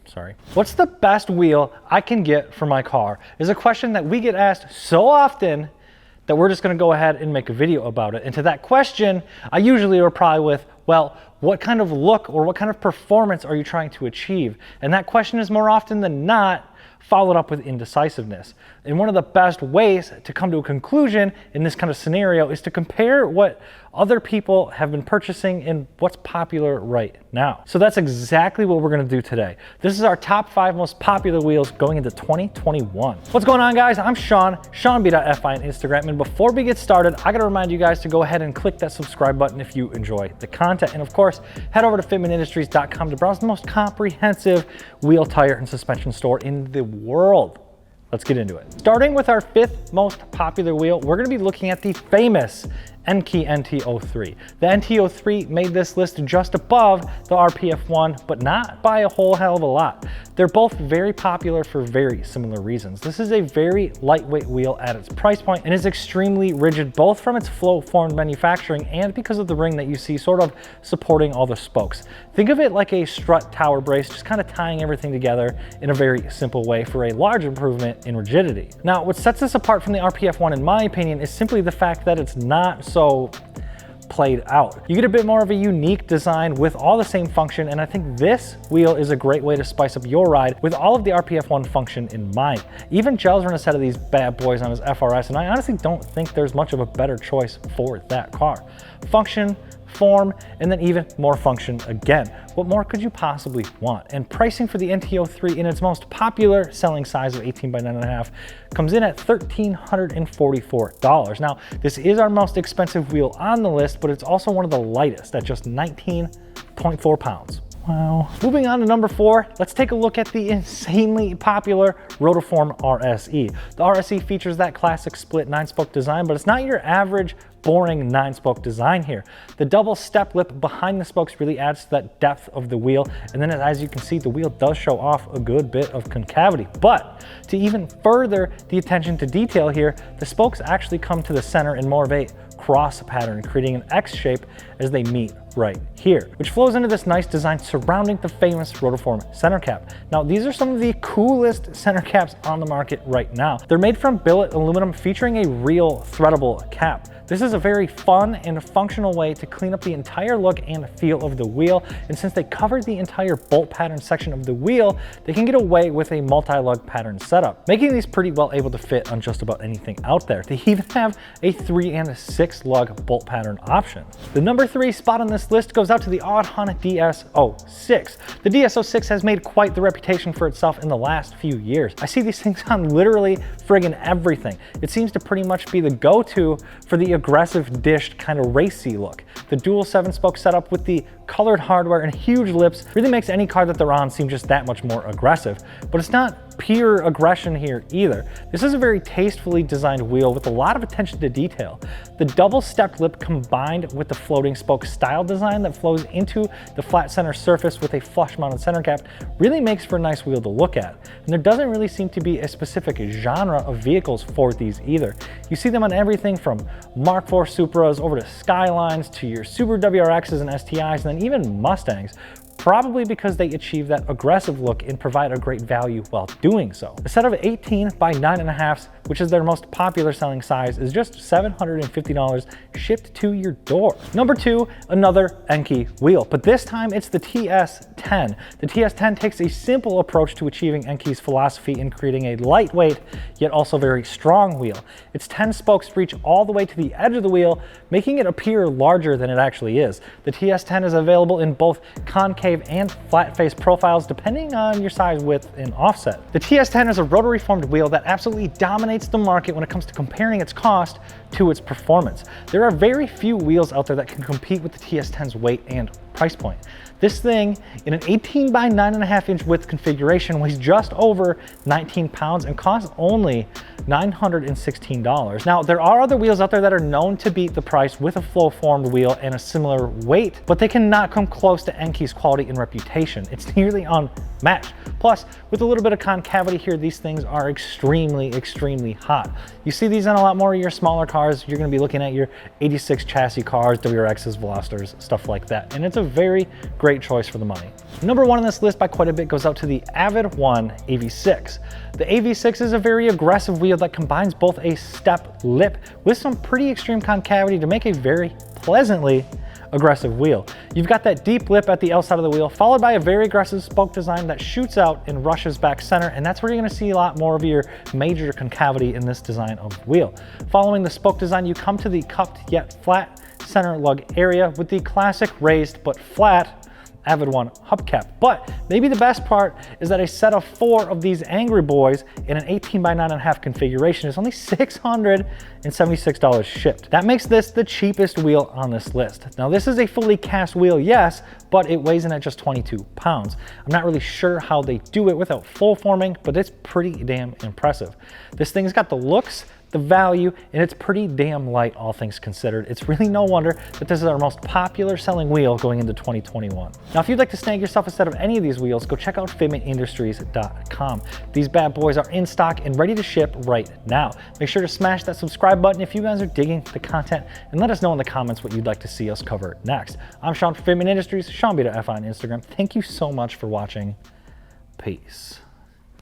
sorry. What's the best wheel I can get for my car is a question that we get asked so often that we're just gonna go ahead and make a video about it. And to that question, I usually reply with, well, what kind of look or what kind of performance are you trying to achieve? And that question is more often than not followed up with indecisiveness. And one of the best ways to come to a conclusion in this kind of scenario is to compare what other people have been purchasing and what's popular right now. So that's exactly what we're gonna do today. This is our top 5 most popular wheels going into 2021. What's going on, guys? I'm Sean, SeanB.fi on Instagram. And before we get started, I gotta remind you guys to go ahead and click that subscribe button if you enjoy the content. And of course, head over to fitmentindustries.com to browse the most comprehensive wheel, tire, and suspension store in the world. Let's get into it. Starting with our 5th most popular wheel, we're gonna be looking at the famous Enkei NT03. The NT03 made this list just above the RPF1, but not by a whole hell of a lot. They're both very popular for very similar reasons. This is a very lightweight wheel at its price point and is extremely rigid, both from its flow-formed manufacturing and because of the ring that you see sort of supporting all the spokes. Think of it like a strut tower brace, just kind of tying everything together in a very simple way for a large improvement in rigidity. Now, what sets this apart from the RPF1, in my opinion, is simply the fact that it's not so played out. You get a bit more of a unique design with all the same function, and I think this wheel is a great way to spice up your ride with all of the RPF1 function in mind. Even Gels run a set of these bad boys on his FRS, and I honestly don't think there's much of a better choice for that car. Function, form, and then even more function again. What more could you possibly want? And pricing for the NT03 in its most popular selling size of 18 by 9.5 comes in at $1,344. Now, this is our most expensive wheel on the list, but it's also one of the lightest at just 19.4 pounds. Wow. Moving on to number 4, let's take a look at the insanely popular Rotiform RSE. The RSE features that classic split 9-spoke design, but it's not your average boring 9-spoke design here. The double step lip behind the spokes really adds to that depth of the wheel, and then as you can see, the wheel does show off a good bit of concavity. But to even further the attention to detail here, the spokes actually come to the center in more of a cross pattern, creating an X shape as they meet right here, which flows into this nice design surrounding the famous Rotiform center cap. Now, these are some of the coolest center caps on the market right now. They're made from billet aluminum featuring a real threadable cap. This is a very fun and functional way to clean up the entire look and feel of the wheel, and since they cover the entire bolt pattern section of the wheel, they can get away with a multi-lug pattern setup, making these pretty well able to fit on just about anything out there. They even have a 3 and a 6 lug bolt pattern option. The number 3 spot on this list goes out to the Audhana DS06. The DS06 has made quite the reputation for itself in the last few years. I see these things on literally friggin' everything. It seems to pretty much be the go-to for the aggressive dished kind of racy look. The dual 7-spoke setup with the colored hardware and huge lips really makes any car that they're on seem just that much more aggressive. But it's not pure aggression here either. This is a very tastefully designed wheel with a lot of attention to detail. The double stepped lip combined with the floating spoke style design that flows into the flat center surface with a flush mounted center cap really makes for a nice wheel to look at. And there doesn't really seem to be a specific genre of vehicles for these either. You see them on everything from Mark IV Supras over to Skylines to your Subaru WRXs and STIs, and then even Mustangs, probably because they achieve that aggressive look and provide a great value while doing so. A set of 18 by 9.5s, which is their most popular selling size, is just $750 shipped to your door. Number 2, another Enkei wheel, but this time it's the TS10. The TS10 takes a simple approach to achieving Enkei's philosophy in creating a lightweight, yet also very strong wheel. Its 10 spokes reach all the way to the edge of the wheel, making it appear larger than it actually is. The TS10 is available in both concave and flat face profiles depending on your size, width, and offset. The TS10 is a rotary formed wheel that absolutely dominates the market when it comes to comparing its cost to its performance. There are very few wheels out there that can compete with the TS10's weight and price point. This thing, in an 18 by 9.5 inch width configuration, weighs just over 19 pounds and costs only $916. Now, there are other wheels out there that are known to beat the price with a flow formed wheel and a similar weight, but they cannot come close to Enkei's quality and reputation. It's nearly unmatched. Plus, with a little bit of concavity here, these things are extremely, extremely hot. You see these on a lot more of your smaller cars. You're gonna be looking at your 86 chassis cars, WRXs, Velosters, stuff like that. And it's a very great great choice for the money. Number 1 on this list by quite a bit goes out to the Avid One AV6. The AV6 is a very aggressive wheel that combines both a step lip with some pretty extreme concavity to make a very pleasantly aggressive wheel. You've got that deep lip at the outside of the wheel, followed by a very aggressive spoke design that shoots out and rushes back center, and that's where you're going to see a lot more of your major concavity in this design of wheel. Following the spoke design, you come to the cupped yet flat center lug area with the classic raised but flat Avid One hubcap. But maybe the best part is that a set of 4 of these angry boys in an 18 by 9.5 configuration is only $676 shipped. That makes this the cheapest wheel on this list. Now this is a fully cast wheel, yes, but it weighs in at just 22 pounds. I'm not really sure how they do it without full forming, but it's pretty damn impressive. This thing's got the looks, the value, and it's pretty damn light, all things considered. It's really no wonder that this is our most popular selling wheel going into 2021. Now, if you'd like to snag yourself a set of any of these wheels, go check out figmentindustries.com. These bad boys are in stock and ready to ship right now. Make sure to smash that subscribe button if you guys are digging the content, and let us know in the comments what you'd like to see us cover next. I'm Sean from Figment Industries, Sean Beta F on Instagram. Thank you so much for watching. Peace.